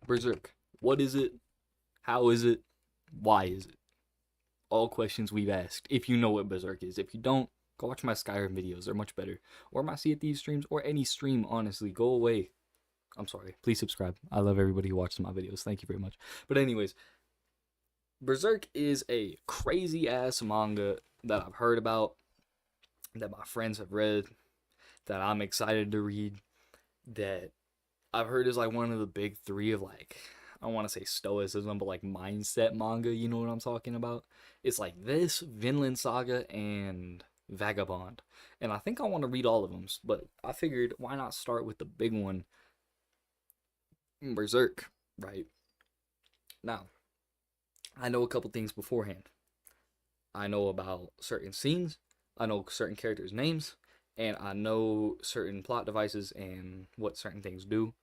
Berserk. What is it? How is it? Why is it? All questions we've asked. If you know what Berserk is. If you don't, go watch my Skyrim videos. They're much better. Or my Sea of Thieves streams, or any stream, honestly. Go away. I'm sorry. Please subscribe. I love everybody who watches my videos. Thank you very much. But anyways, Berserk is a crazy ass manga that I've heard about, that my friends have read, that I'm excited to read, that I've heard is like one of the big three of like, I don't want to say stoicism, but like mindset manga. You know what I'm talking about? It's like this, Vinland Saga, and Vagabond. And I think I want to read all of them, but I figured why not start with the big one, Berserk, right? Now, I know a couple things beforehand. I know about certain scenes, I know certain characters' names, and I know certain plot devices and what certain things do.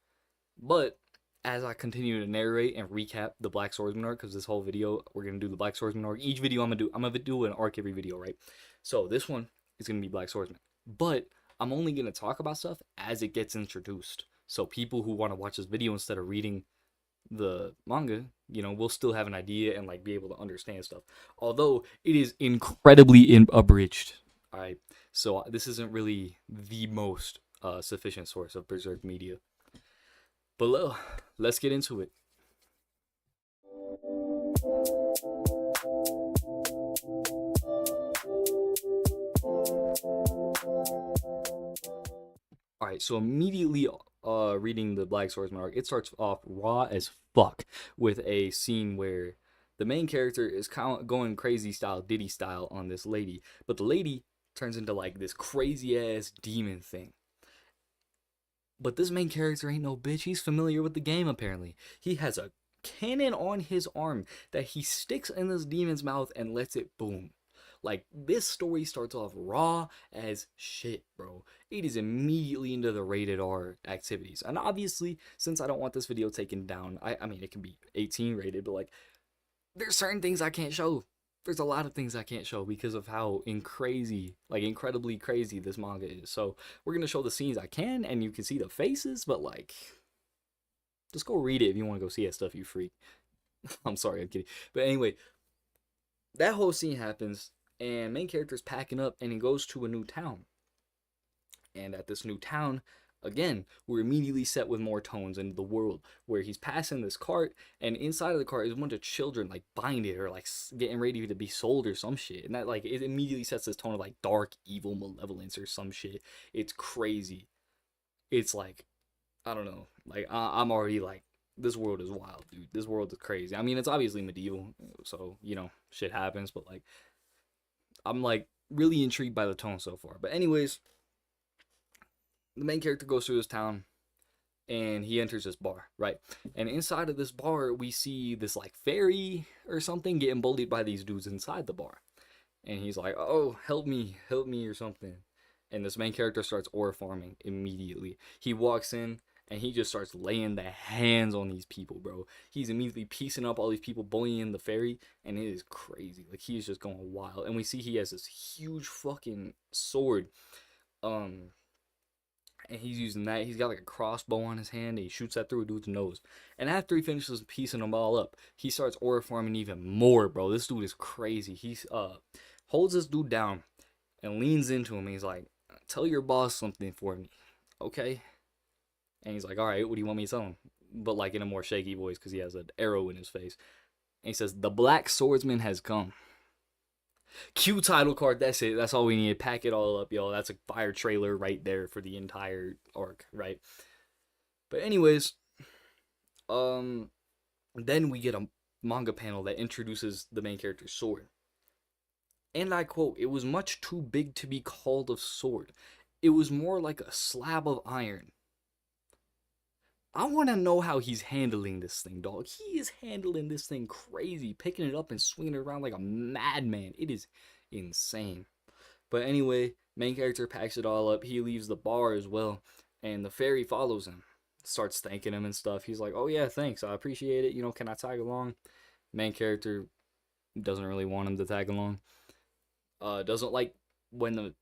But as I continue to narrate and recap the Black Swordsman arc, because this whole video we're gonna do the Black Swordsman arc. Each video I'm gonna do an arc every video, right? So this one is gonna be Black Swordsman, but I'm only gonna talk about stuff as it gets introduced. So people who want to watch this video instead of reading the manga, will still have an idea and like be able to understand stuff. Although it is incredibly abridged. All right, so this isn't really the most sufficient source of Berserk media. But let's get into it. Alright, so immediately reading the Black Swordsman arc, it starts off raw as fuck with a scene where the main character is going crazy style, Diddy style on this lady, but the lady turns into like this crazy ass demon thing. But this main character ain't no bitch. He's familiar with the game, apparently. He has a cannon on his arm that he sticks in this demon's mouth and lets it boom. Like, this story starts off raw as shit, bro. It is immediately into the rated R activities. And obviously, since I don't want this video taken down, I mean, it can be 18 rated, but, like, there's certain things I can't show. There's a lot of things I can't show because of how incredibly crazy this manga is. So we're gonna show the scenes I can, and you can see the faces, but like, just go read it if you want to go see that stuff, you freak. I'm sorry, I'm kidding. But anyway, that whole scene happens, and main character's packing up, and he goes to a new town. And at this new town, again, we're immediately set with more tones into the world, where he's passing this cart, and inside of the cart is a bunch of children like buying it or like getting ready to be sold or some shit, and that like it immediately sets this tone of like dark, evil malevolence or some shit. It's crazy. It's like, I don't know, like I'm already like, this world is wild, dude. This world is crazy. I mean, it's obviously medieval, so shit happens, but like, I'm like really intrigued by the tone so far. But anyways, the main character goes through this town and he enters this bar, right? And inside of this bar, we see this like fairy or something getting bullied by these dudes inside the bar. And he's like, oh, help me, or something. And this main character starts ore farming immediately. He walks in and he just starts laying the hands on these people, bro. He's immediately piecing up all these people, bullying the fairy, and it is crazy. Like, he is just going wild. And we see he has this huge fucking sword. And he's using that. He's got like a crossbow on his hand, and he shoots that through a dude's nose. And after he finishes piecing them all up, he starts ore farming even more, bro. This dude is crazy. He holds this dude down and leans into him. And he's like, tell your boss something for me, okay? And he's like, all right, what do you want me to tell him? But like in a more shaky voice because he has an arrow in his face. And he says, the Black Swordsman has come. Cue title card, that's it. That's all we need. Pack it all up, y'all. That's a fire trailer right there for the entire arc, right? But anyways, then we get a manga panel that introduces the main character's sword. And I quote, it was much too big to be called a sword. It was more like a slab of iron. I want to know how he's handling this thing, dog. He is handling this thing crazy, picking it up and swinging it around like a madman. It is insane. But anyway, main character packs it all up. He leaves the bar as well, and the fairy follows him, starts thanking him and stuff. He's like, oh yeah, thanks, I appreciate it. Can I tag along? Main character doesn't really want him to tag along. Doesn't like when the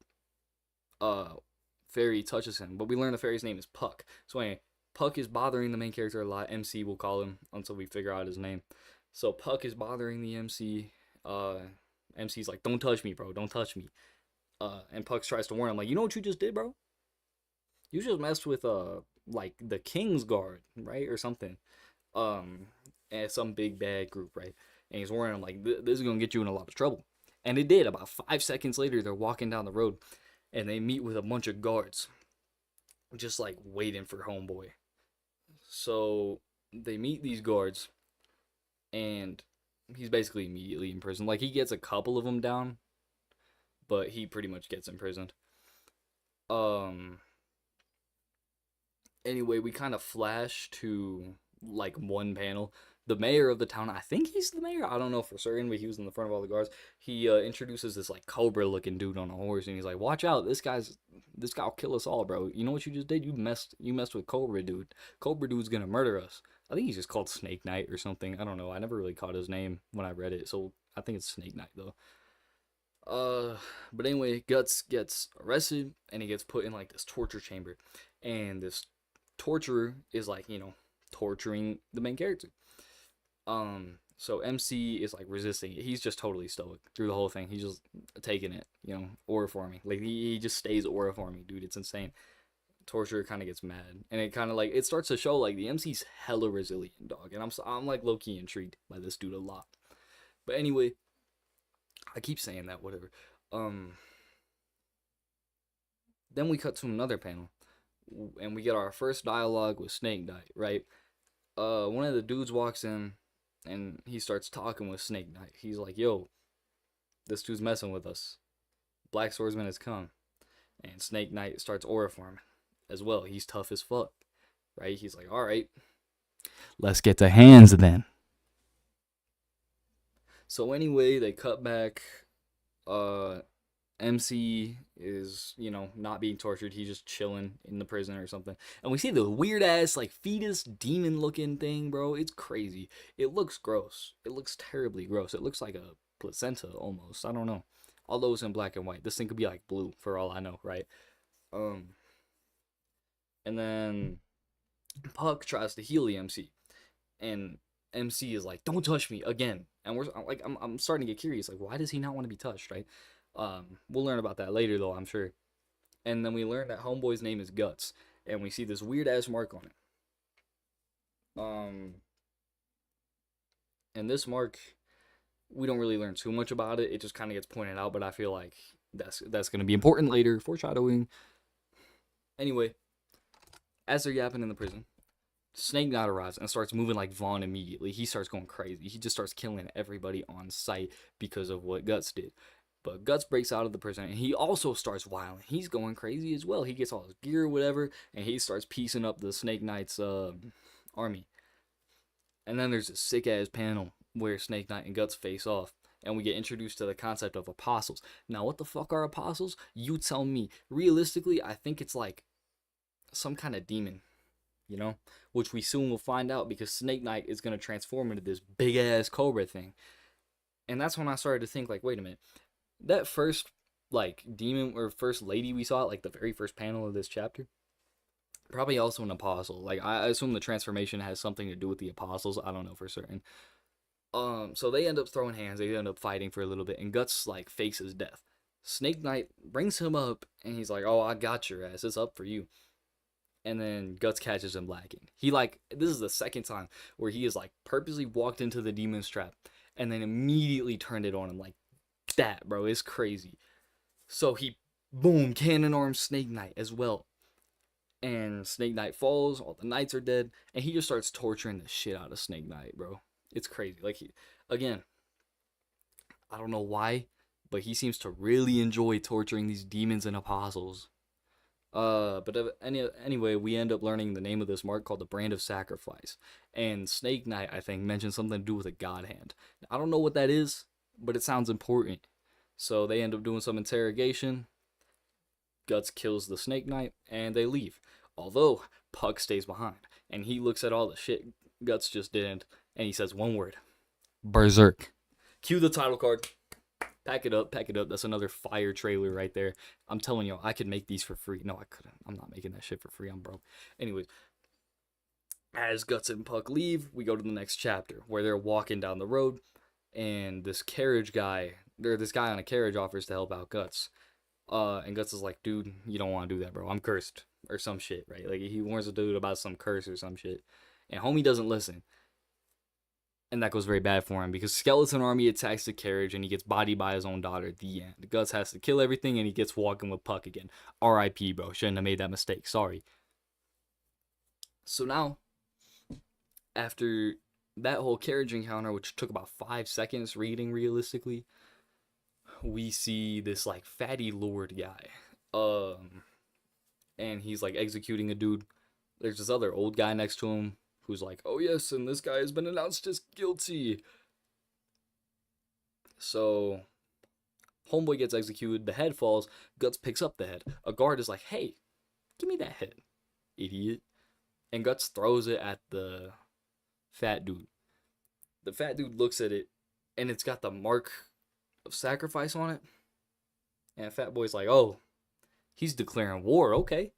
fairy touches him, but we learn the fairy's name is Puck. So anyway, Puck is bothering the main character a lot. MC, we'll call him until we figure out his name. So Puck is bothering the MC. MC's like, don't touch me, bro. Don't touch me. And Puck tries to warn him, like, you know what you just did, bro? You just messed with, like, the King's Guard, right? Or something. And some big bad group, right? And he's warning him, like, this is going to get you in a lot of trouble. And it did. About 5 seconds later, they're walking down the road. And they meet with a bunch of guards. Just, like, waiting for homeboy. So, they meet these guards. And he's basically immediately in prison. Like, he gets a couple of them down. But he pretty much gets imprisoned. Anyway, we kind of flash to, like, one panel. The mayor of the town, I think he's the mayor, I don't know for certain, but he was in the front of all the guards. He introduces this, like, cobra-looking dude on a horse, and he's like, watch out, this guy'll kill us all, bro. You know what you just did? You messed with Cobra Dude. Cobra Dude's gonna murder us. I think he's just called Snake Knight or something. I don't know. I never really caught his name when I read it, so I think it's Snake Knight, though. But anyway, Guts gets arrested, and he gets put in, like, this torture chamber. And this torturer is, like, you know, torturing the main character. So MC is, like, resisting it. He's just totally stoic through the whole thing. He's just taking it, you know, aura forming. Like, he just stays aura forming, dude. It's insane. Torturer kind of gets mad, and it kind of, like, it starts to show, like, the MC's hella resilient, dog. And I'm like, low-key intrigued by this dude a lot. But anyway, I keep saying that, whatever. Then we cut to another panel, and we get our first dialogue with Snake Knight, right? One of the dudes walks in, and he starts talking with Snake Knight. He's like, yo, this dude's messing with us. Black Swordsman has come. And Snake Knight starts aura forming as well. He's tough as fuck, right? He's like, all right, let's get to hands then. So anyway, they cut back. MC is, you know, not being tortured. He's just chilling in the prison or something. And we see the weird ass, like, fetus demon looking thing, bro. It's crazy. It looks gross. It looks terribly gross. It looks like a placenta almost. I don't know. Although it's in black and white. This thing could be like blue for all I know, right? And then Puck tries to heal the MC. And MC is like, don't touch me again. And I'm starting to get curious. Like, why does he not want to be touched, right? We'll learn about that later, though, I'm sure. And then we learn that homeboy's name is Guts, and we see this weird ass mark on it. And this mark, we don't really learn too much about it. It just kind of gets pointed out, but I feel like that's going to be important later. Foreshadowing. Anyway, as they're yapping in the prison, Snake Knight arrives and starts moving like Vaughn immediately. He starts going crazy. He just starts killing everybody on sight because of what Guts did. But Guts breaks out of the prison, and he also starts wilding. He's going crazy as well. He gets all his gear or whatever, and he starts piecing up the Snake Knight's army. And then there's a sick-ass panel where Snake Knight and Guts face off, and we get introduced to the concept of apostles. Now, what the fuck are apostles? You tell me. Realistically, I think it's like some kind of demon, you know? Which we soon will find out, because Snake Knight is going to transform into this big-ass cobra thing. And that's when I started to think, like, wait a minute. That first, like, demon or first lady we saw, like, the very first panel of this chapter, probably also an apostle. Like, I assume the transformation has something to do with the apostles. I don't know for certain. So they end up throwing hands. They end up fighting for a little bit, and Guts, like, fakes his death. Snake Knight brings him up, and he's like, oh, I got your ass. It's up for you. And then Guts catches him lacking. He, like, this is the second time where he has, like, purposely walked into the demon's trap, and then immediately turned it on him, like, that, bro. It's crazy. So he, boom, cannon arms Snake Knight as well. And Snake Knight falls, all the knights are dead, and he just starts torturing the shit out of Snake Knight, bro. It's crazy. Like, again, I don't know why, but he seems to really enjoy torturing these demons and apostles. But anyway, we end up learning the name of this mark called the Brand of Sacrifice. And Snake Knight, I think, mentioned something to do with a god hand. I don't know what that is, but it sounds important. So they end up doing some interrogation. Guts kills the Snake Knight, and they leave. Although, Puck stays behind, and he looks at all the shit Guts just did, and he says one word. Berserk. Cue the title card. Pack it up, pack it up. That's another fire trailer right there. I'm telling you, I could make these for free. No, I couldn't. I'm not making that shit for free. I'm broke. Anyways, As Guts and Puck leave, we go to the next chapter where they're walking down the road, and this guy on a carriage offers to help out Guts. And Guts is like, dude, you don't want to do that, bro. I'm cursed or some shit, right? Like he warns the dude about some curse or some shit, and homie doesn't listen, and that goes very bad for him because skeleton army attacks the carriage and he gets bodied by his own daughter. The end. Guts has to kill everything and he gets walking with Puck again. R.I.P. bro. Shouldn't have made that mistake. Sorry. So now, after that whole carriage encounter, which took about 5 seconds reading realistically, we see this like fatty lord guy. And he's like executing a dude. There's this other old guy next to him who's like, oh yes, and this guy has been announced as guilty. So homeboy gets executed, the head falls, Guts picks up the head. A guard is like, hey, give me that head, idiot. And Guts throws it at the fat dude. The fat dude looks at it, and it's got the mark of sacrifice on it. And fat boy's like, oh, he's declaring war. Okay.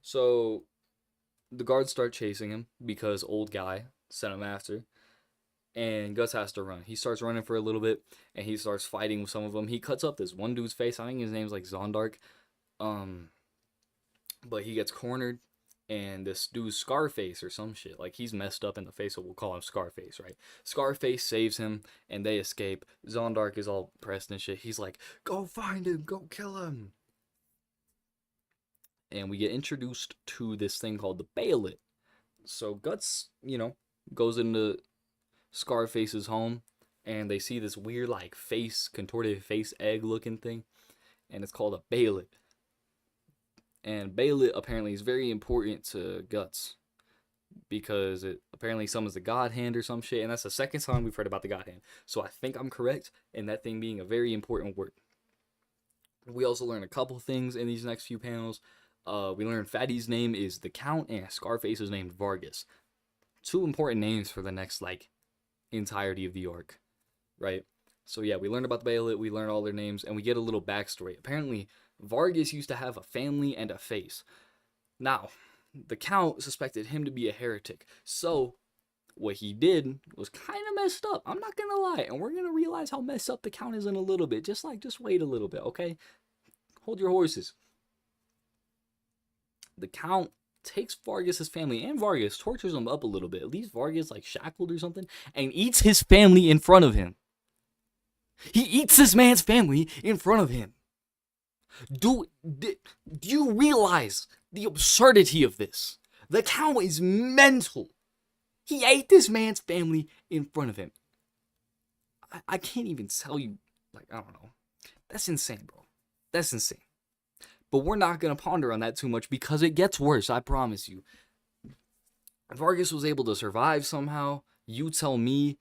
So the guards start chasing him because old guy sent him after. And Guts has to run. He starts running for a little bit, and he starts fighting with some of them. He cuts up this one dude's face. I think his name's like Zondark. But he gets cornered, and this dude's Scarface or some shit. Like, he's messed up in the face, so we'll call him Scarface, right? Scarface saves him, and they escape. Zondark is all pressed and shit. He's like, go find him, go kill him. And we get introduced to this thing called the Bayolet. So Guts, goes into Scarface's home, and they see this weird, like, contorted face egg looking thing, and it's called a Bayolet. And Bayolet apparently is very important to Guts because it apparently summons the God Hand or some shit, and that's the second time we've heard about the God Hand. So I think I'm correct in that thing being a very important word. We also learn a couple things in these next few panels. We learn Fatty's name is the Count and Scarface's name is Vargas. Two important names for the next, like, entirety of the arc, right? So yeah, we learn about the Bayolet, we learn all their names, and we get a little backstory. Apparently, Vargas used to have a family and a face. Now, the Count suspected him to be a heretic. So, what he did was kind of messed up. I'm not gonna lie. And we're gonna realize how messed up the Count is in a little bit. Just wait a little bit, okay? Hold your horses. The Count takes Vargas' family, and Vargas tortures him up a little bit. Leaves Vargas, like, shackled or something, and eats his family in front of him. He eats this man's family in front of him. Do you realize the absurdity of this? The Count is mental. He ate this man's family in front of him. I can't even tell you, like, I don't know. That's insane, bro. That's insane. But we're not going to ponder on that too much because it gets worse, I promise you. Vargas was able to survive somehow. You tell me.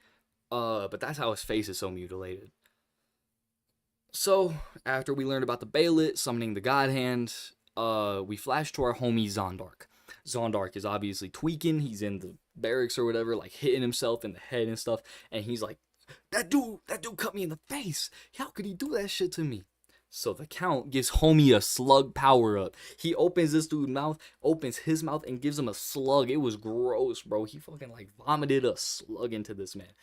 But that's how his face is so mutilated. So, after we learned about the Bayolet summoning the God Hand, we flash to our homie Zondark. Zondark is obviously tweaking. He's in the barracks or whatever, like hitting himself in the head and stuff. And he's like, that dude cut me in the face. How could he do that shit to me? So the Count gives homie a slug power up. He opens this dude's mouth, opens his mouth, and gives him a slug. It was gross, bro. He fucking like vomited a slug into this man.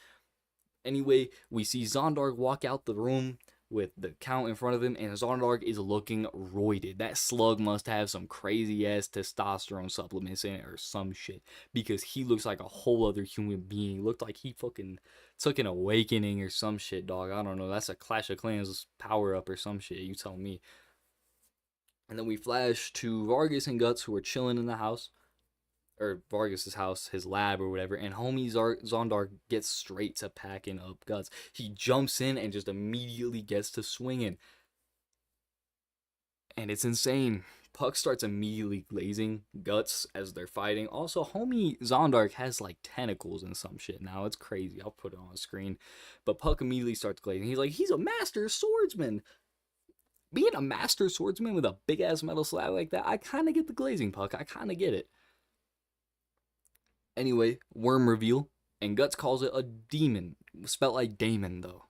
Anyway, we see Zondark walk out the room with the Count in front of him, and Zondark is looking roided. That slug must have some crazy ass testosterone supplements in it or some shit, because he looks like a whole other human being. Looked like he fucking took an awakening or some shit, dog. I don't know. That's a Clash of Clans power up or some shit. You tell me. And then we flash to Vargas and Guts, who are chilling in the house. Or Vargas' house, his lab or whatever, and homie Zondark gets straight to packing up Guts. He jumps in and just immediately gets to swinging. And it's insane. Puck starts immediately glazing Guts as they're fighting. Also, homie Zondark has like tentacles and some shit now. It's crazy. I'll put it on the screen. But Puck immediately starts glazing. He's like, he's a master swordsman. Being a master swordsman with a big ass metal slab like that, I kind of get the glazing, Puck. I kind of get it. Anyway, worm reveal, and Guts calls it a demon, spelled like Damon though.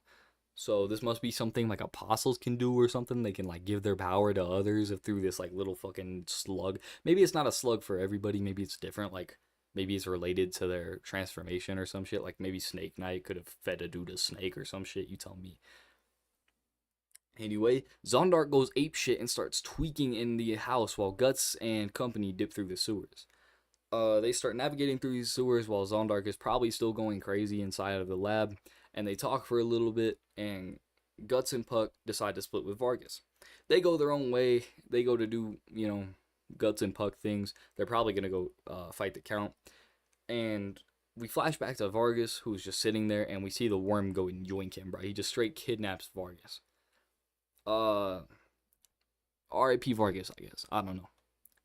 So this must be something like apostles can do or something. They can like give their power to others through this like little fucking slug. Maybe it's not a slug for everybody. Maybe it's different. Like maybe it's related to their transformation or some shit. Like maybe Snake Knight could have fed a dude a snake or some shit. You tell me. Anyway, Zondark goes ape shit and starts tweaking in the house while Guts and company dip through the sewers. They start navigating through these sewers while Zondark is probably still going crazy inside of the lab, and they talk for a little bit, and Guts and Puck decide to split with Vargas. They go their own way. They go to do, Guts and Puck things. They're probably going to go fight the Count. And we flash back to Vargas, who's just sitting there, and we see the worm go and yoink him, bro. He just straight kidnaps Vargas. R.I.P. Vargas, I guess. I don't know.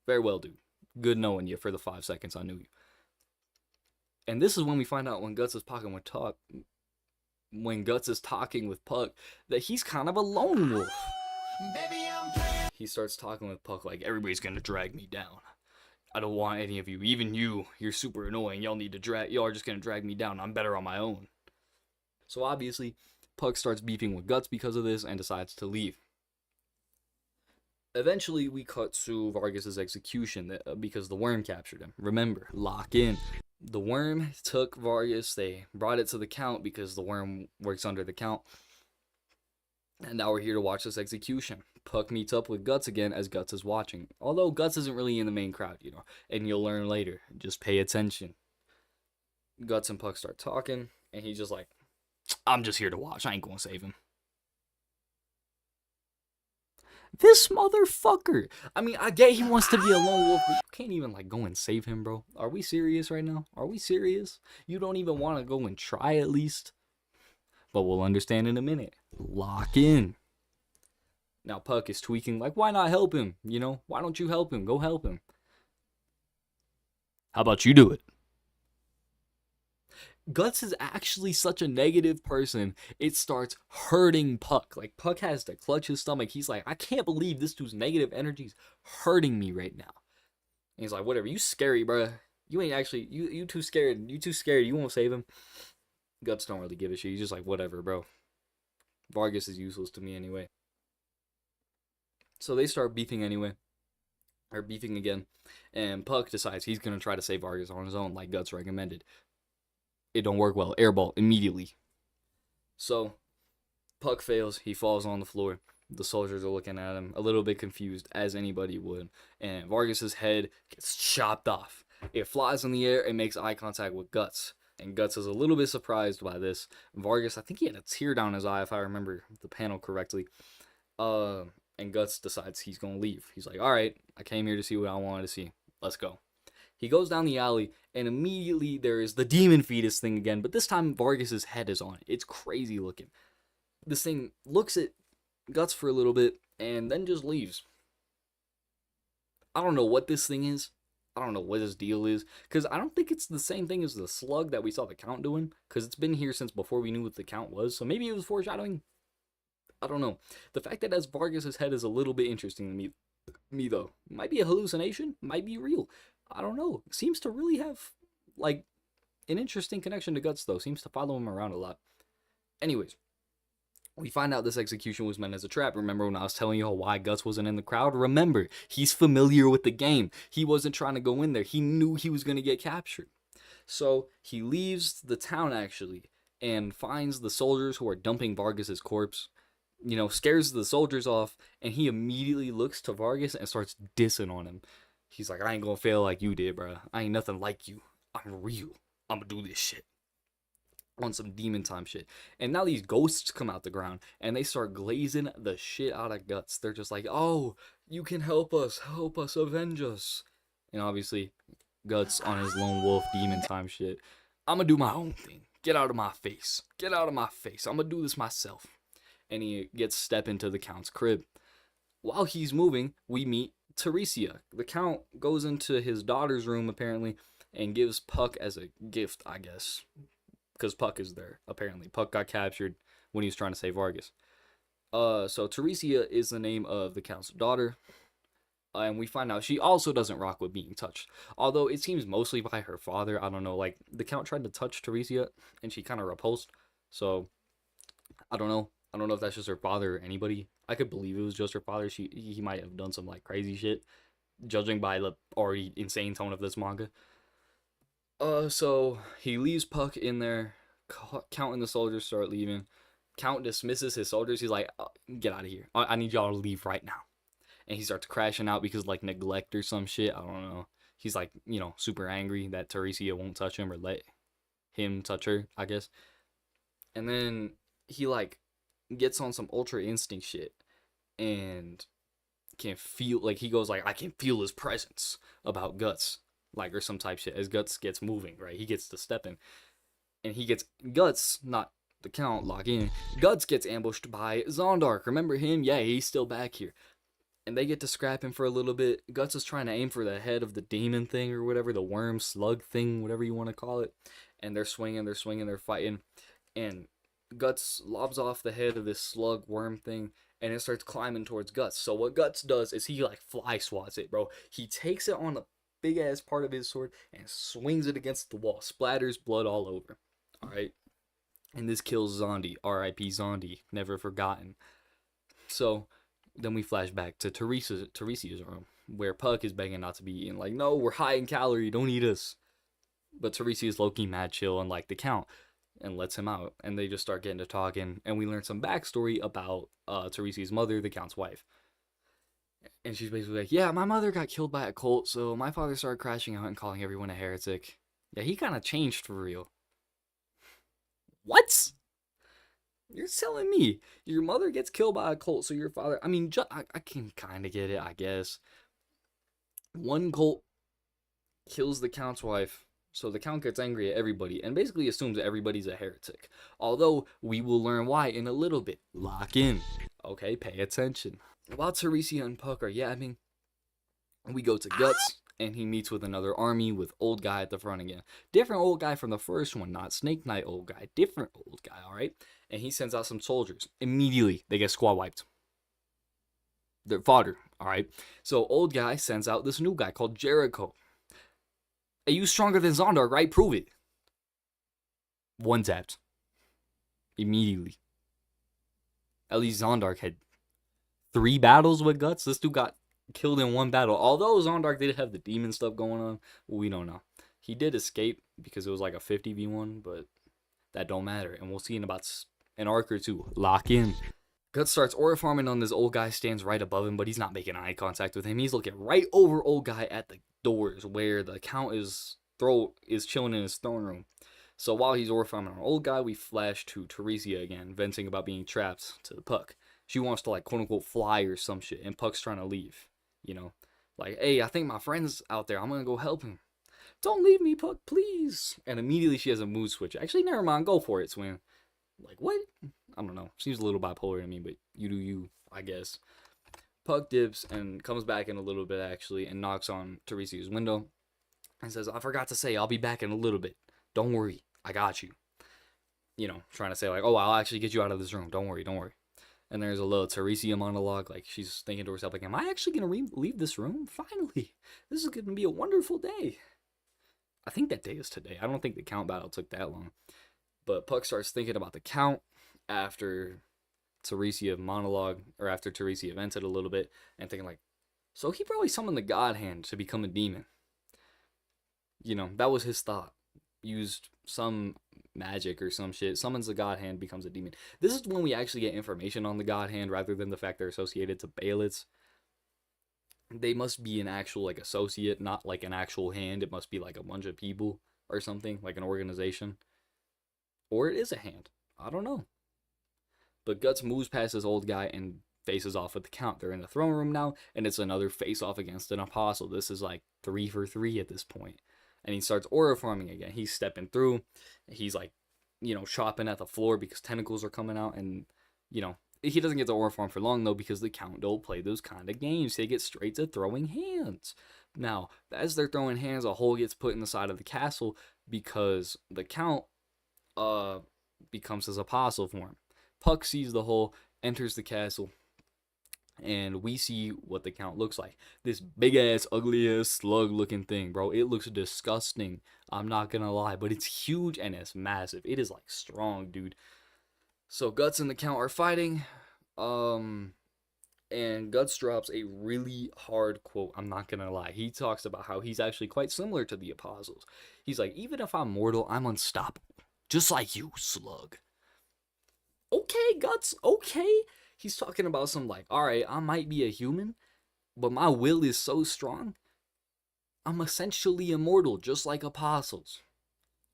Farewell, dude. Good knowing you for the 5 seconds I knew you. And this is when we find out when Guts is talking with Puck that he's kind of a lone wolf. He starts talking with Puck like, everybody's gonna drag me down. I don't want any of you, even you. You're super annoying. Y'all are just gonna drag me down. I'm better on my own. So obviously, Puck starts beefing with Guts because of this and decides to leave. Eventually, we cut to Vargas's execution because the worm captured him. Remember, lock in. The worm took Vargas. They brought it to the Count because the worm works under the Count. And now we're here to watch this execution. Puck meets up with Guts again as Guts is watching. Although Guts isn't really in the main crowd, and you'll learn later. Just pay attention. Guts and Puck start talking, and he's just like, I'm just here to watch. I ain't gonna save him. This motherfucker. I mean, I get he wants to be a lone wolf, but you can't even go and save him, bro. Are we serious right now? Are we serious? You don't even want to go and try at least? But we'll understand in a minute. Lock in. Now Puck is tweaking like, why not help him? Why don't you help him? Go help him. How about you do it? Guts is actually such a negative person, it starts hurting Puck. Like, Puck has to clutch his stomach. He's like, I can't believe this dude's negative energy's hurting me right now. And he's like, whatever, you scary, bruh. You ain't actually, you too scared. You too scared. You won't save him. Guts don't really give a shit. He's just like, whatever, bro. Vargas is useless to me anyway. So they start beefing anyway. Or beefing again. And Puck decides he's going to try to save Vargas on his own, like Guts recommended. It don't work well. Airball immediately. So Puck fails. He falls on the floor. The soldiers are looking at him, a little bit confused, as anybody would. And Vargas's head gets chopped off. It flies in the air and makes eye contact with Guts. And Guts is a little bit surprised by this. Vargas, I think he had a tear down his eye, if I remember the panel correctly. And Guts decides he's going to leave. He's like, all right, I came here to see what I wanted to see. Let's go. He goes down the alley, and immediately there is the demon fetus thing again, but this time Vargas's head is on it. It's crazy looking. This thing looks at Guts for a little bit, and then just leaves. I don't know what this thing is. I don't know what this deal is, because I don't think it's the same thing as the slug that we saw the Count doing, because it's been here since before we knew what the Count was, so maybe it was foreshadowing. I don't know. The fact that as Vargas's head is a little bit interesting to me though. Might be a hallucination, might be real. I don't know. Seems to really have, an interesting connection to Guts, though. Seems to follow him around a lot. Anyways, we find out this execution was meant as a trap. Remember when I was telling you why Guts wasn't in the crowd? Remember, he's familiar with the game. He wasn't trying to go in there. He knew he was going to get captured. So he leaves the town, actually, and finds the soldiers who are dumping Vargas's corpse. Scares the soldiers off, and he immediately looks to Vargas and starts dissing on him. He's like, I ain't gonna fail like you did, bro. I ain't nothing like you. I'm real. I'm gonna do this shit. On some demon time shit. And now these ghosts come out the ground, and they start glazing the shit out of Guts. They're just like, oh, you can help us, avenge us. And obviously, Guts on his lone wolf demon time shit. I'm gonna do my own thing. Get out of my face. Get out of my face. I'm gonna do this myself. And he gets step into the Count's crib. While he's moving, we meet Teresia. The Count goes into his daughter's room, apparently, and gives Puck as a gift, I guess. Because Puck is there, apparently. Puck got captured when he was trying to save Vargas. So Teresia is the name of the Count's daughter. And we find out she also doesn't rock with being touched. Although it seems mostly by her father. I don't know, the Count tried to touch Teresia, and she kind of repulsed. So, I don't know. I don't know if that's just her father or anybody. I could believe it was just her father. He might have done some like crazy shit, judging by the already insane tone of this manga. So he leaves Puck in there. Count and the soldiers start leaving. Count dismisses his soldiers. He's like, "Get out of here! I need y'all to leave right now." And he starts crashing out because like neglect or some shit. I don't know. He's like, super angry that Teresia won't touch him or let him touch her, I guess. And then he like gets on some ultra instinct shit and can feel like he goes like, I can feel his presence about Guts, like, or some type shit as Guts gets moving, right? He gets to stepping and he gets Guts, not the Count, lock in. Guts gets ambushed by Zondark. Remember him? Yeah, he's still back here. And they get to scrapping for a little bit. Guts is trying to aim for the head of the demon thing or whatever, the worm slug thing, whatever you want to call it. And they're swinging, they're fighting. And Guts lobs off the head of this slug worm thing, and it starts climbing towards Guts. So what Guts does is he like fly swats it, bro. He takes it on the big ass part of his sword and swings it against the wall. Splatters blood all over. Alright? And this kills Zondi. R.I.P. Zondi. Never forgotten. So then we flash back to Teresia's room, where Puck is begging not to be eaten. Like, no, we're high in calorie, don't eat us. But Teresia's low-key mad chill, unlike the Count, and lets him out. And they just start getting to talking, and we learn some backstory about Teresia's mother, the Count's wife. And she's basically like, yeah, my mother got killed by a cult, so my father started crashing out and calling everyone a heretic. Yeah, he kind of changed for real. What? You're telling me your mother gets killed by a cult, so your father... I mean, I can kind of get it, I guess. One cult kills the Count's wife, so the Count gets angry at everybody and basically assumes that everybody's a heretic. Although, we will learn why in a little bit. Lock in. Okay, pay attention. While Teresia and Puck are yapping, we go to Guts, and he meets with another army with old guy at the front again. Different old guy from the first one, not Snake Knight old guy. Different old guy, alright? And he sends out some soldiers. Immediately, they get squad wiped. They're fodder, alright? So, old guy sends out this new guy called Jericho. Hey, you stronger than Zondark, right? Prove it. One tapped. Immediately. At least Zondark had 3 battles with Guts. This dude got killed in 1 battle. Although Zondark did have the demon stuff going on, we don't know. He did escape because it was like a 50v1, but that don't matter. And we'll see in about an arc or 2. Lock in. Guts starts aura farming on this old guy, stands right above him, but he's not making eye contact with him. He's looking right over old guy at the doors where the Count is chilling in his throne room. So while he's aura farming on old guy, we flash to Teresia again, venting about being trapped to the Puck. She wants to, like, quote unquote fly or some shit, and Puck's trying to leave. Like, hey, I think my friend's out there. I'm gonna go help him. Don't leave me, Puck, please. And immediately she has a mood switch. Actually, never mind. Go for it, Swin. Like, what? I don't know. Seems a little bipolar to me, but you do you, I guess. Puck dips and comes back in a little bit, actually, and knocks on Teresia's window and says, I forgot to say, I'll be back in a little bit. Don't worry. I got you. Trying to say, like, oh, I'll actually get you out of this room. Don't worry. And there's a little Teresia monologue, like, she's thinking to herself, like, am I actually going to leave this room? Finally. This is going to be a wonderful day. I think that day is today. I don't think the Count battle took that long. But Puck starts thinking about the Count after Teresia monologue, or after Teresia vented a little bit, and thinking, like, so he probably summoned the God Hand to become a demon. That was his thought. Used some magic or some shit, summons the God Hand, becomes a demon. This is when we actually get information on the God Hand, rather than the fact they're associated to Baelitz. They must be an actual, like, associate, not like an actual hand. It must be like a bunch of people or something, like an organization. Or it is a hand. I don't know. But Guts moves past this old guy and faces off with the Count. They're in the throne room now, and it's another face-off against an apostle. This is like 3 for 3 at this point. And he starts aura farming again. He's stepping through. He's like, chopping at the floor because tentacles are coming out. And, he doesn't get to aura farm for long, though, because the Count don't play those kind of games. They get straight to throwing hands. Now, as they're throwing hands, a hole gets put in the side of the castle because the Count becomes his apostle form. Puck sees the hole, enters the castle, and we see what the Count looks like. This big-ass, ugly-ass, slug-looking thing, bro. It looks disgusting. I'm not gonna lie, but it's huge and it's massive. It is, like, strong, dude. So Guts and the Count are fighting. Um, and Guts drops a really hard quote. I'm not gonna lie. He talks about how he's actually quite similar to the apostles. He's like, even if I'm mortal, I'm unstoppable. Just like you, slug. Okay, Guts, okay. He's talking about some like, alright, I might be a human, but my will is so strong, I'm essentially immortal, just like apostles.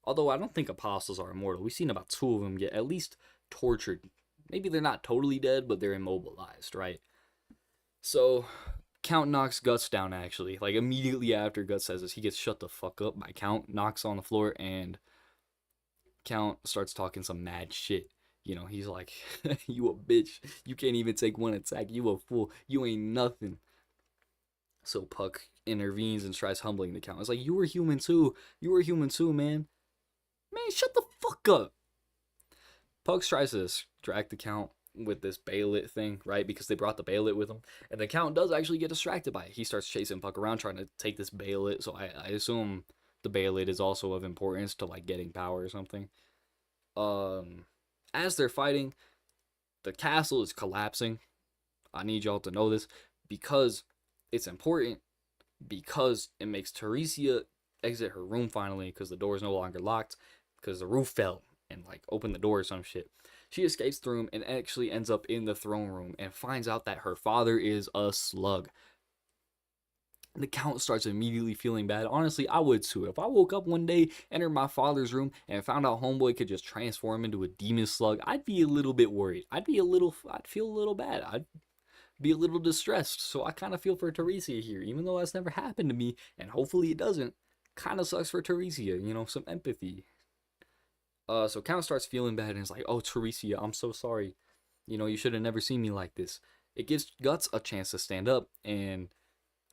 Although I don't think apostles are immortal. We've seen about 2 of them get at least tortured. Maybe they're not totally dead, but they're immobilized, right? So, Count knocks Guts down, actually. Like, immediately after Guts says this, he gets shut the fuck up by Count, knocks on the floor, and Count starts talking some mad shit. You know, he's like, you a bitch. You can't even take one attack. You a fool. You ain't nothing. So Puck intervenes and tries humbling the Count. It's like, you were human too. You were human too, man. Man, shut the fuck up. Puck tries to distract the Count with this Bayolet thing, right? Because they brought the Bayolet with him. And the Count does actually get distracted by it. He starts chasing Puck around trying to take this Bayolet. So I assume the Bayolet is also of importance to like getting power or something. As they're fighting, the castle is collapsing. I need y'all to know this because it's important, because it makes Teresia exit her room finally because the door is no longer locked because the roof fell and like opened the door or some shit. She escapes the room and actually ends up in the throne room and finds out that her father is a slug. The Count starts immediately feeling bad. Honestly, I would too. If I woke up one day, entered my father's room, and found out homeboy could just transform into a demon slug, I'd be a little bit worried. I'd feel a little bad. I'd be a little distressed. So I kind of feel for Teresia here, even though that's never happened to me, and hopefully it doesn't. Kind of sucks for Teresia, you know, some empathy. So Count starts feeling bad and is like, oh, Teresia, I'm so sorry. You know, you should have never seen me like this. It gives Guts a chance to stand up, and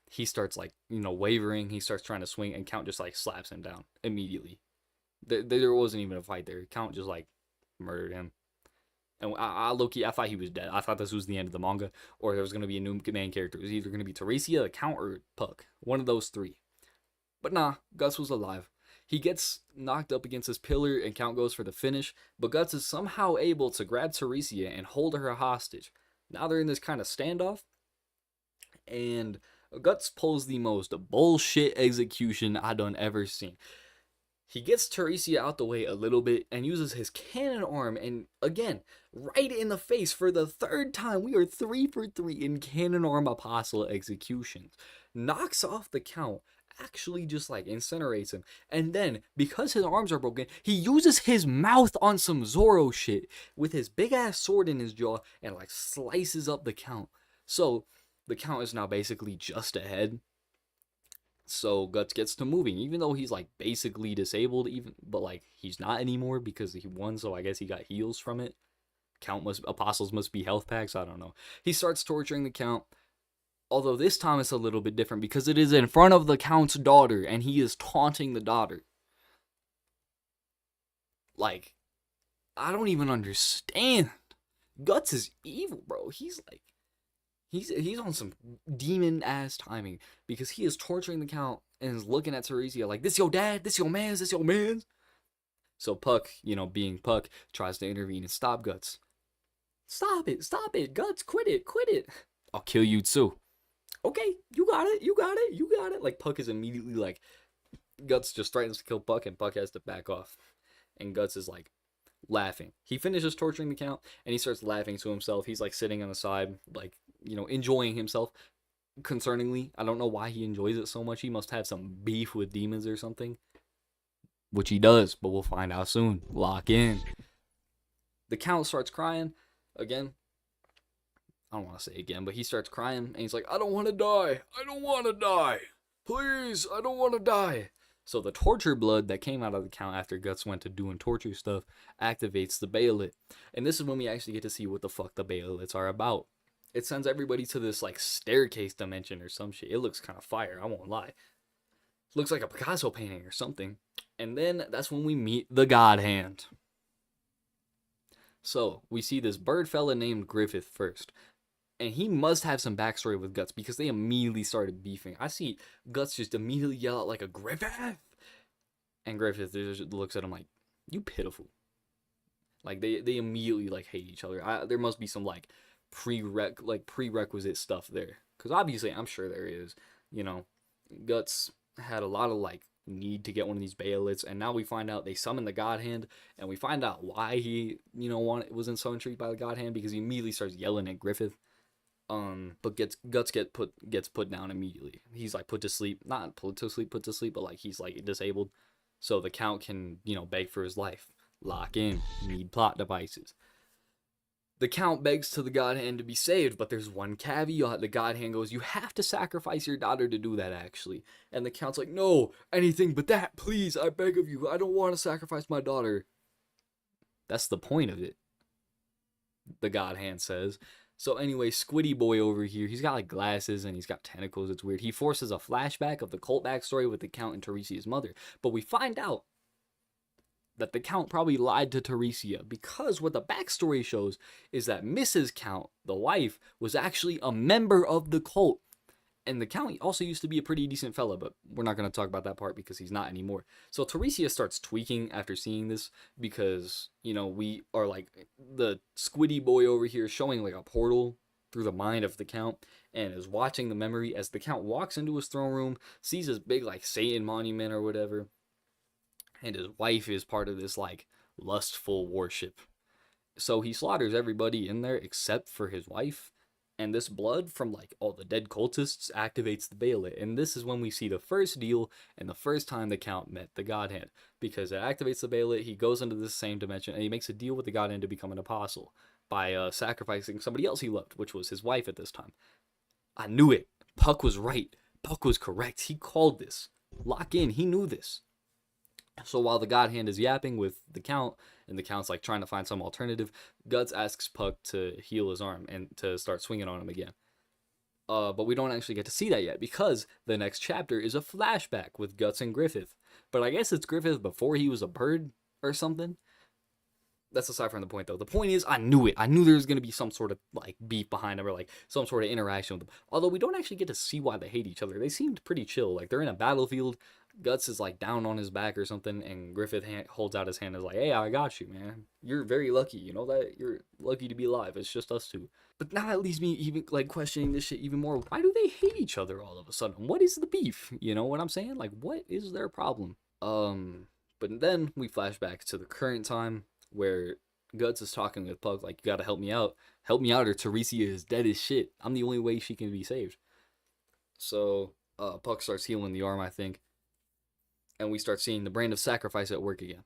he starts like, you know, wavering. He starts trying to swing, and Count just like slaps him down immediately. There wasn't even a fight there. Count just like murdered him. And I low-key, I thought he was dead. I thought this was the end of the manga, or there was going to be a new main character. It was either going to be Teresia, the Count, or Puck. One of those 3. But nah, Guts was alive. He gets knocked up against his pillar, and Count goes for the finish, but Guts is somehow able to grab Teresia and hold her hostage. Now they're in this kind of standoff, and Guts pulls the most bullshit execution I done ever seen. He gets Teresia out the way a little bit and uses his cannon arm, and again, right in the face for the 3rd time. We are 3 for 3 in cannon arm apostle executions. Knocks off the Count, actually just like incinerates him. And then, because his arms are broken, he uses his mouth on some Zoro shit with his big ass sword in his jaw and like slices up the Count. So, the Count is now basically just ahead. So Guts gets to moving, even though he's like basically disabled, but like he's not anymore because he won. So I guess he got heals from it. Apostles must be health packs. I don't know. He starts torturing the Count, although this time it's a little bit different because it is in front of the Count's daughter, and he is taunting the daughter. Like, I don't even understand. Guts is evil, bro. He's like, he's on some demon ass timing because he is torturing the Count and is looking at Teresia like, this your dad, this your man's, this your man's. So Puck, you know, being Puck, tries to intervene and stop Guts. Stop it, Guts, quit it. I'll kill you too. Okay, you got it. Like, Puck is immediately like, Guts just threatens to kill Puck, and Puck has to back off. And Guts is like, laughing. He finishes torturing the Count, and he starts laughing to himself. He's like sitting on the side, like, you know, enjoying himself. Concerningly, I don't know why he enjoys it so much. He must have some beef with demons or something, which he does, but we'll find out soon. Lock in. The Count starts crying again. I don't want to say again, but he starts crying, and he's like, I don't want to die. Please, I don't want to die. So the torture blood that came out of the Count after Guts went to doing torture stuff activates the Bayolet. And this is when we actually get to see what the fuck the Bayolets are about. It sends everybody to this like staircase dimension or some shit. It looks kind of fire, I won't lie. Looks like a Picasso painting or something. And then that's when we meet the God Hand. So we see this bird fella named Griffith first. And he must have some backstory with Guts because they immediately started beefing. I see Guts just immediately yell out like a Griffith. And Griffith just looks at him like, you pitiful. Like they immediately like hate each other. There must be some like prerequisite stuff there, because obviously I'm sure there is. You know, Guts had a lot of like need to get one of these Baelits, and now we find out they summon the God Hand, and we find out why he wasn't so intrigued by the God Hand, because he immediately starts yelling at Griffith. But Guts gets put down immediately. He's like put to sleep, not put to sleep, but like he's like disabled, so the Count can beg for his life. Lock in, need plot devices. The Count begs to the God Hand to be saved, but there's one caveat. The God Hand goes, "You have to sacrifice your daughter to do that, actually." And the Count's like, "No, anything but that, please, I beg of you. I don't want to sacrifice my daughter." That's the point of it, the God Hand says. So anyway, Squiddy Boy over here, he's got like glasses and he's got tentacles. It's weird. He forces a flashback of the cult backstory with the Count and Teresia's mother. But we find out that the Count probably lied to Teresia, because what the backstory shows is that Mrs. Count, the wife, was actually a member of the cult. And the Count also used to be a pretty decent fella, but we're not going to talk about that part because he's not anymore. So Teresia starts tweaking after seeing this, because, we are like, the Squiddy Boy over here showing like a portal through the mind of the Count, and is watching the memory as the Count walks into his throne room, sees this big like Satan monument or whatever, and his wife is part of this like lustful worship. So he slaughters everybody in there except for his wife, and this blood from like all the dead cultists activates the Baelit, and this is when we see the first deal and the first time the Count met the God Hand, because it activates the Baelit. He goes into this same dimension and he makes a deal with the God Hand to become an apostle by sacrificing somebody else he loved, which was his wife at this time. I knew it. Puck was right. Puck was correct. He called this. Lock in. He knew this. So while the God Hand is yapping with the Count, and the Count's like trying to find some alternative, Guts asks Puck to heal his arm and to start swinging on him again. But we don't actually get to see that yet, because the next chapter is a flashback with Guts and Griffith. But I guess it's Griffith before he was a bird or something. That's aside from the point, though. The point is, I knew it. I knew there was going to be some sort of like beef behind them, or like some sort of interaction with them. Although we don't actually get to see why they hate each other. They seemed pretty chill. Like they're in a battlefield. Guts is like down on his back or something, and Griffith holds out his hand and is like, "Hey, I got you, man. You're very lucky. You know that? You're lucky to be alive. It's just us two." But now that leaves me even like questioning this shit even more. Why do they hate each other all of a sudden? What is the beef? You know what I'm saying? Like, what is their problem? But then we flash back to the current time where Guts is talking with Puck like, "You gotta help me out. Help me out, or Teresia is dead as shit. I'm the only way she can be saved." So Puck starts healing the arm, I think. And we start seeing the brand of sacrifice at work again.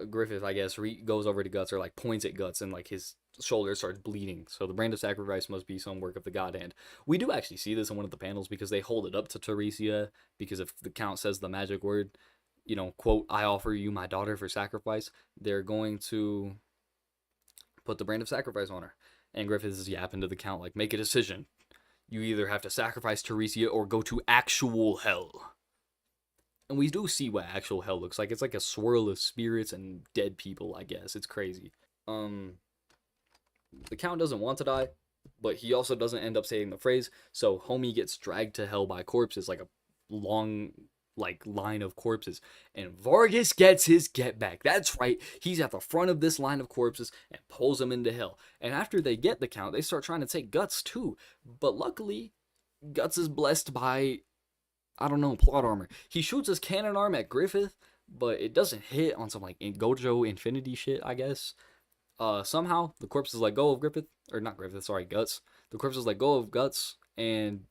Griffith, I guess, goes over to Guts, or like points at Guts, and like his shoulder starts bleeding. So the brand of sacrifice must be some work of the God Hand. We do actually see this in one of the panels, because they hold it up to Teresia, because if the Count says the magic word, quote, "I offer you my daughter for sacrifice," they're going to put the brand of sacrifice on her. And Griffith is yapping to the Count like, "Make a decision. You either have to sacrifice Teresia or go to actual hell." And we do see what actual hell looks like. It's like a swirl of spirits and dead people, I guess. It's crazy. The Count doesn't want to die, but he also doesn't end up saying the phrase. So homie gets dragged to hell by corpses, like a long line of corpses. And Vargas gets his get back. That's right. He's at the front of this line of corpses and pulls him into hell. And after they get the Count, they start trying to take Guts too. But luckily, Guts is blessed by, I don't know, plot armor. He shoots his cannon arm at Griffith, but it doesn't hit on some like Gojo Infinity shit, I guess. Somehow the corpses let go of Griffith, or not Griffith, sorry, Guts. The corpses let go of Guts, and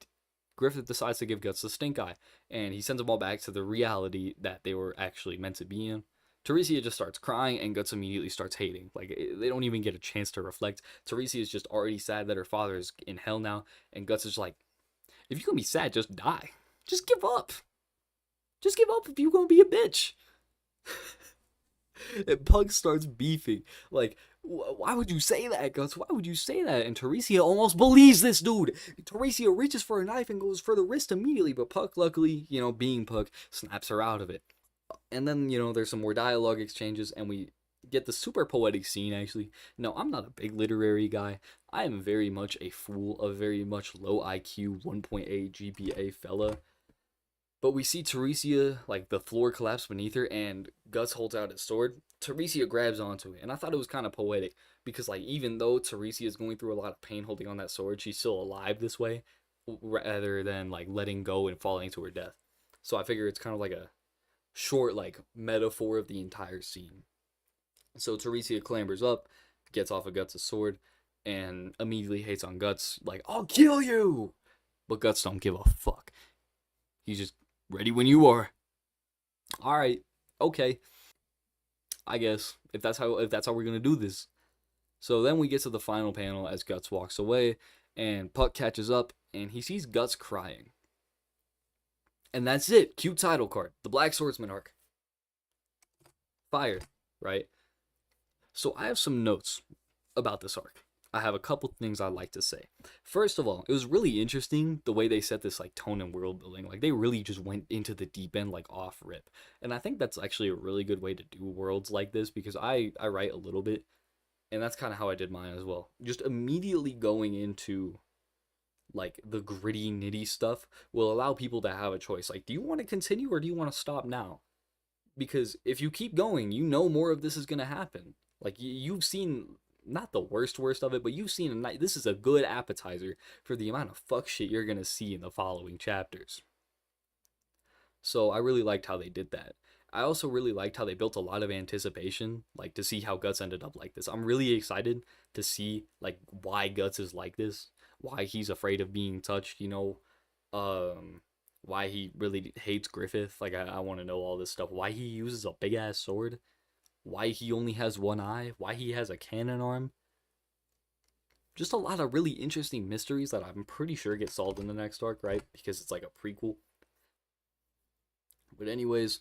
Griffith decides to give Guts the stink eye, and he sends them all back to the reality that they were actually meant to be in. Teresia just starts crying, and Guts immediately starts hating. Like, they don't even get a chance to reflect. Teresia is just already sad that her father is in hell now, and Guts is like, "If you're gonna be sad, just die. Just give up. Just give up if you're gonna be a bitch." And Pug starts beefing. Like, why would you say that, Guts? Why would you say that? And Teresia almost believes this dude. Teresia reaches for a knife and goes for the wrist immediately, but Puck, luckily, being Puck, snaps her out of it. And then, there's some more dialogue exchanges, and we get the super poetic scene, actually. No, I'm not a big literary guy. I am very much a fool, a very much low IQ, 1.8 GPA fella. But we see Teresia, like, the floor collapse beneath her, and Guts holds out his sword. Teresia grabs onto it, and I thought it was kind of poetic because, like, even though Teresia is going through a lot of pain holding on that sword, she's still alive this way, rather than like letting go and falling to her death. So I figure it's kind of like a short, like, metaphor of the entire scene. So Teresia clambers up, gets off of Guts' sword, and immediately hates on Guts, like, I'll kill you! But Guts don't give a fuck. He's just ready when you are. Alright, okay. I guess if that's how we're gonna do this. So then we get to the final panel as Guts walks away, and Puck catches up, and he sees Guts crying. And that's it. Cute title card. The Black Swordsman arc. Fire, right? So I have some notes about this arc. I have a couple things I'd like to say. First of all, it was really interesting the way they set this, like, tone and world building. Like, they really just went into the deep end, like, off rip. And I think that's actually a really good way to do worlds like this, because I write a little bit, and that's kind of how I did mine as well. Just immediately going into, like, the gritty, nitty stuff will allow people to have a choice. Like, do you want to continue or do you want to stop now? Because if you keep going, you know more of this is going to happen. Like, you've seen, not the worst of it, but you've seen, this is a good appetizer for the amount of fuck shit you're going to see in the following chapters. So I really liked how they did that. I also really liked how they built a lot of anticipation, like, to see how Guts ended up like this. I'm really excited to see, like, why Guts is like this, why he's afraid of being touched, you know, why he really hates Griffith. Like, I want to know all this stuff. Why he uses a big-ass sword. Why he only has one eye. Why he has a cannon arm. Just a lot of really interesting mysteries that I'm pretty sure get solved in the next arc, right? Because it's like a prequel. But anyways,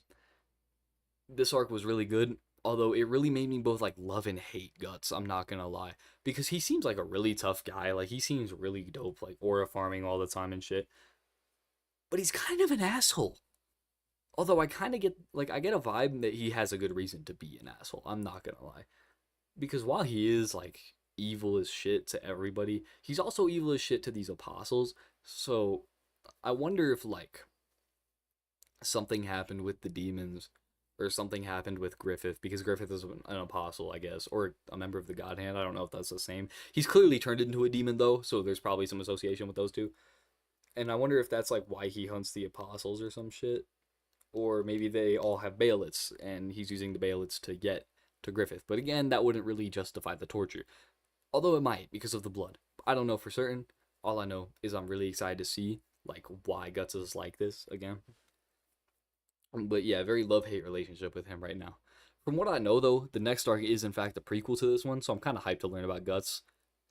this arc was really good. Although it really made me both, like, love and hate Guts, I'm not gonna lie. Because he seems like a really tough guy. Like, he seems really dope, like, aura farming all the time and shit. But he's kind of an asshole. Although I kind of get, like, I get a vibe that he has a good reason to be an asshole. I'm not gonna lie. Because while he is, like, evil as shit to everybody, he's also evil as shit to these apostles. So I wonder if, like, something happened with the demons, or something happened with Griffith, because Griffith is an apostle, I guess, or a member of the God Hand. I don't know if that's the same. He's clearly turned into a demon, though, so there's probably some association with those two. And I wonder if that's, like, why he hunts the apostles or some shit. Or maybe they all have baelits, and he's using the baelits to get to Griffith. But again, that wouldn't really justify the torture. Although it might, because of the blood. I don't know for certain. All I know is I'm really excited to see, like, why Guts is like this again. But yeah, very love-hate relationship with him right now. From what I know, though, the next arc is in fact a prequel to this one, so I'm kind of hyped to learn about Guts,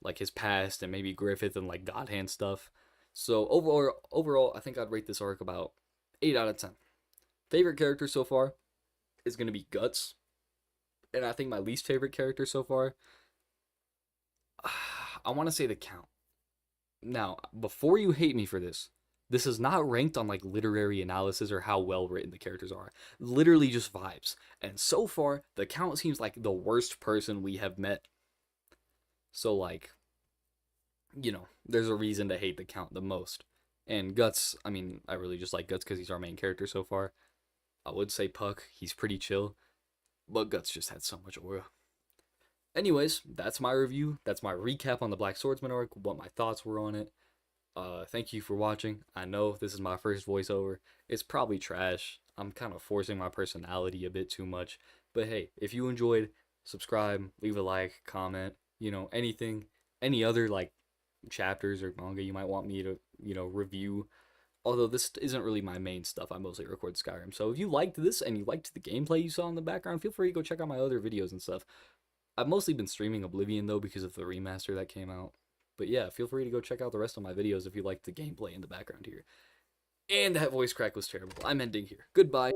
like his past and maybe Griffith and, like, God Hand stuff. So overall, I think I'd rate this arc about 8 out of 10. Favorite character so far is going to be Guts. And I think my least favorite character so far, I want to say the Count. Now, before you hate me for this is not ranked on, like, literary analysis or how well written the characters are. Literally just vibes. And so far, the Count seems like the worst person we have met. So, like, you know, there's a reason to hate the Count the most. And Guts, I mean, I really just like Guts because he's our main character so far. I would say Puck, he's pretty chill. But Guts just had so much aura. Anyways, that's my review. That's my recap on the Black Swordsman arc, what my thoughts were on it. Thank you for watching. I know this is my first voiceover. It's probably trash. I'm kind of forcing my personality a bit too much. But hey, if you enjoyed, subscribe, leave a like, comment, you know, anything, any other, like, chapters or manga you might want me to, you know, review. Although this isn't really my main stuff, I mostly record Skyrim. So if you liked this and you liked the gameplay you saw in the background, feel free to go check out my other videos and stuff. I've mostly been streaming Oblivion, though, because of the remaster that came out. But yeah, feel free to go check out the rest of my videos if you liked the gameplay in the background here. And that voice crack was terrible. I'm ending here. Goodbye.